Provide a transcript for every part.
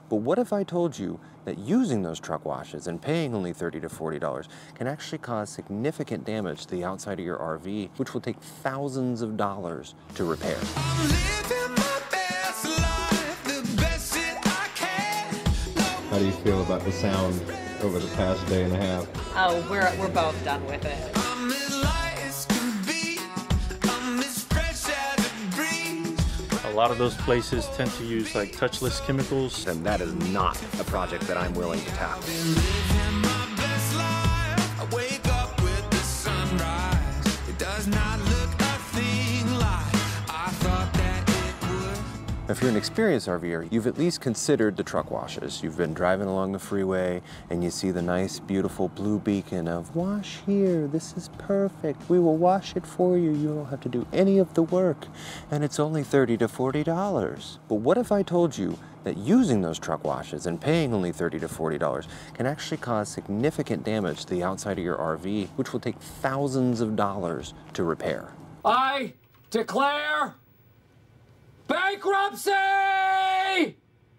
But what if I told you that using those truck washes and paying only $30 to $40 can actually cause significant damage to the outside of your RV, which will take thousands of dollars to repair? I'm living my best life, the best that I can. How do you feel about the sound over the past day and a half? Oh, we're both done with it. I'm as light as can be. I'm as fresh as a breeze. A lot of those places tend to use like touchless chemicals. And that is not a project that I'm willing to tackle. Living my best life. I wake up with the sunrise. It does not look a thing like I thought that it would. If you're an experienced RVer, you've at least considered the truck washes. You've been driving along the freeway and you see the nice, beautiful blue beacon of wash here, this is perfect. We will wash it for you. You don't have to do any of the work. And it's only $30 to $40. But what if I told you that using those truck washes and paying only $30 to $40 can actually cause significant damage to the outside of your RV, which will take thousands of dollars to repair? I declare bankruptcy!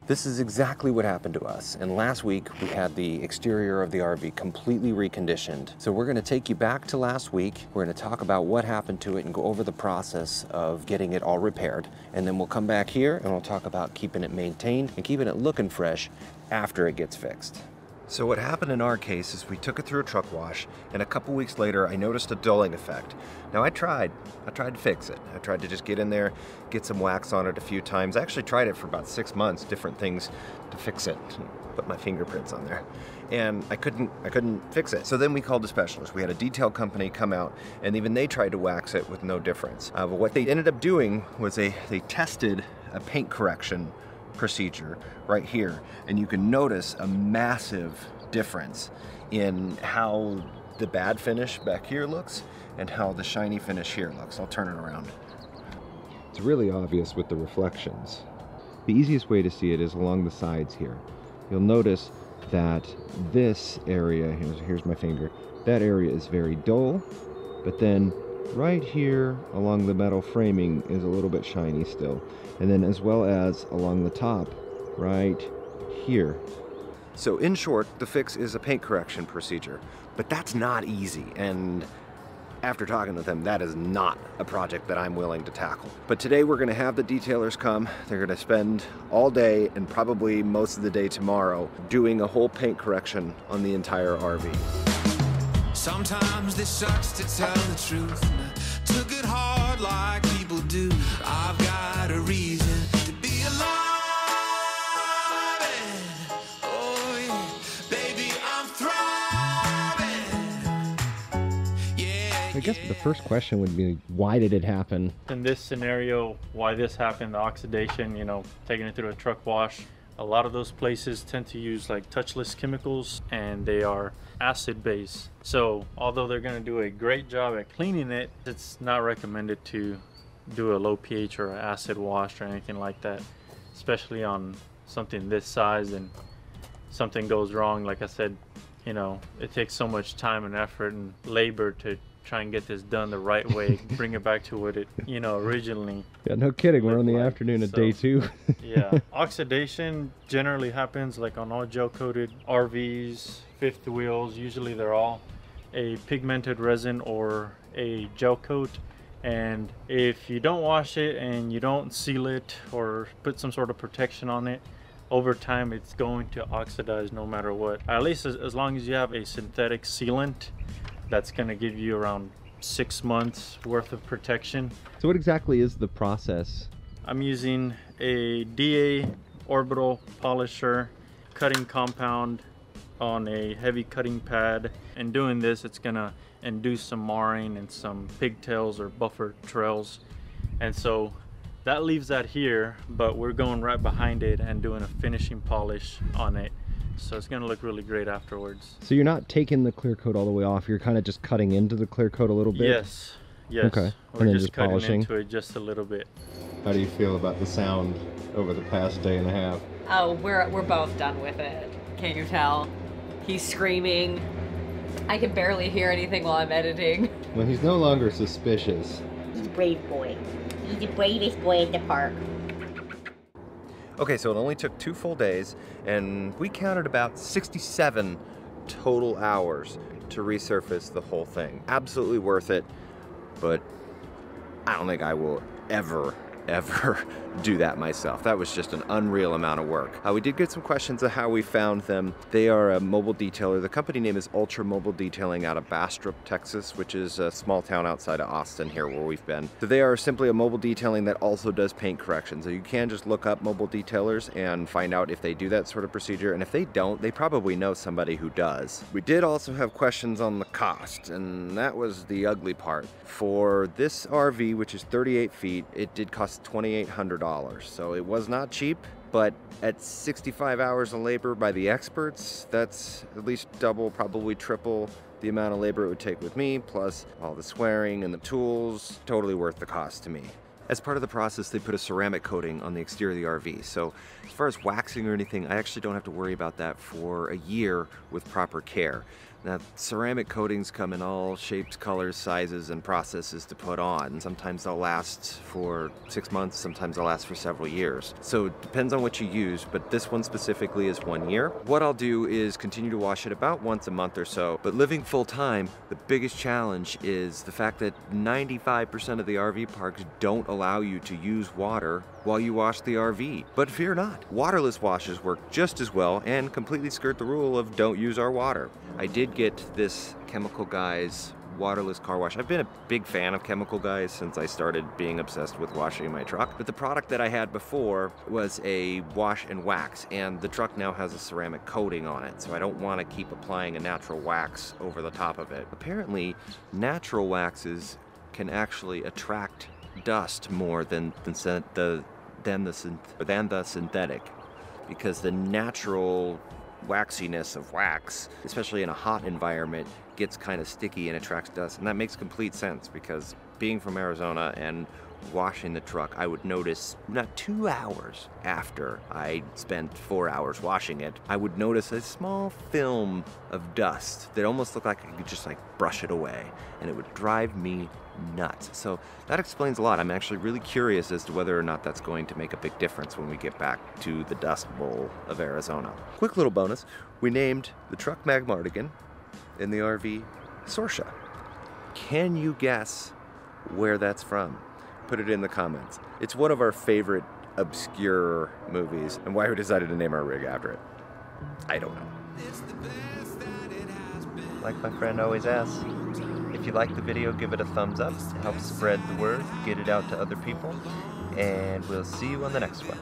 This is exactly what happened to us. And last week we had the exterior of the RV completely reconditioned. So we're gonna take you back to last week. We're gonna talk about what happened to it and go over the process of getting it all repaired. And then we'll come back here and we'll talk about keeping it maintained and keeping it looking fresh after it gets fixed. So what happened in our case is we took it through a truck wash, and a couple weeks later I noticed a dulling effect. Now I tried to fix it. I tried to just get in there, get some wax on it a few times. I actually tried it for about 6 months, different things to fix it, put my fingerprints on there. And I couldn't fix it. So then we called a specialist. We had a detail company come out, and even they tried to wax it with no difference. But what they ended up doing was they tested a paint correction procedure right here, and you can notice a massive difference in how the bad finish back here looks and how the shiny finish here looks. I'll turn it around. It's really obvious with the reflections. The easiest way to see it is along the sides here. You'll notice that this area, here's my finger, that area is very dull, but then right here along the metal framing is a little bit shiny still. And then as well as along the top, right here. So in short, the fix is a paint correction procedure, but that's not easy. And after talking with them, that is not a project that I'm willing to tackle. But today we're gonna have the detailers come. They're gonna spend all day and probably most of the day tomorrow doing a whole paint correction on the entire RV. Sometimes this sucks to tell the truth. And I took it hard like people do. I've got a reason to be alive. Oh yeah, baby, I'm thriving. Yeah, I guess the first question would be, why did it happen? In this scenario, why this happened, the oxidation, you know, taking it through a truck wash. A lot of those places tend to use like touchless chemicals, and they are acid based. So although they're going to do a great job at cleaning it, it's not recommended to do a low pH or an acid wash or anything like that, especially on something this size. And something goes wrong, like I said, you know, it takes so much time and effort and labor to try and get this done the right way, bring it back to what it, you know, originally. Yeah, no kidding, we're on the like. afternoon of So, day 2. Yeah, oxidation generally happens like on all gel coated RVs, fifth wheels. Usually they're all a pigmented resin or a gel coat, and if you don't wash it and you don't seal it or put some sort of protection on it, over time it's going to oxidize no matter what. At least as long as you have a synthetic sealant, that's going to give you around 6 months worth of protection. So what exactly is the process? I'm using a DA orbital polisher cutting compound on a heavy cutting pad, and doing this, it's gonna induce some marring and some pigtails or buffer trails. And so that leaves that here, but we're going right behind it and doing a finishing polish on it. So it's gonna look really great afterwards. So you're not taking the clear coat all the way off, you're kind of just cutting into the clear coat a little bit? Yes, yes. Okay. We're And then just cutting polishing into it just a little bit. How do you feel about the sound over the past day and a half? Oh, we're both done with it. Can't you tell? He's screaming. I can barely hear anything while I'm editing. Well, he's no longer suspicious. He's a brave boy. He's the bravest boy in the park. Okay, so it only took 2 full days, and we counted about 67 total hours to resurface the whole thing. Absolutely worth it, but I don't think I will ever do that myself. That was just an unreal amount of work. We did get some questions of how we found them. They are a mobile detailer. The company name is Ultra Mobile Detailing out of Bastrop, Texas, which is a small town outside of Austin here where we've been. So they are simply a mobile detailing that also does paint correction. So you can just look up mobile detailers and find out if they do that sort of procedure. And if they don't, they probably know somebody who does. We did also have questions on the cost, and that was the ugly part. For this RV, which is 38 feet, it did cost $2,800. So it was not cheap, but at 65 hours of labor by the experts, that's at least double, probably triple the amount of labor it would take with me, plus all the swearing and the tools. Totally worth the cost to me. As part of the process, they put a ceramic coating on the exterior of the RV. So as far as waxing or anything, I actually don't have to worry about that for a year with proper care. Now, ceramic coatings come in all shapes, colors, sizes, and processes to put on. Sometimes they'll last for 6 months, sometimes they'll last for several years. So it depends on what you use, but this one specifically is 1 year. What I'll do is continue to wash it about once a month or so. But living full time, the biggest challenge is the fact that 95% of the RV parks don't allow you to use water while you wash the RV. But fear not, waterless washes work just as well and completely skirt the rule of don't use our water. I did get this Chemical Guys waterless car wash. I've been a big fan of Chemical Guys since I started being obsessed with washing my truck. But the product that I had before was a wash and wax, and the truck now has a ceramic coating on it, so I don't want to keep applying a natural wax over the top of it. Apparently, natural waxes can actually attract dust more than the synthetic, because the natural waxiness of wax, especially in a hot environment, gets kind of sticky and attracts dust. And that makes complete sense, because being from Arizona and washing the truck, I would notice not 2 hours after I spent 4 hours washing it, I would notice a small film of dust that almost looked like I could just like brush it away, and it would drive me nuts. So that explains a lot. I'm actually really curious as to whether or not that's going to make a big difference when we get back to the Dust Bowl of Arizona. Quick little bonus, we named the truck Magmardigan and the RV Sorsha. Can you guess where that's from? Put it in the comments. It's one of our favorite obscure movies, and why we decided to name our rig after it, I don't know. Like my friend always asks, if you like the video, give it a thumbs up. It helps spread the word, get it out to other people, and we'll see you on the next one.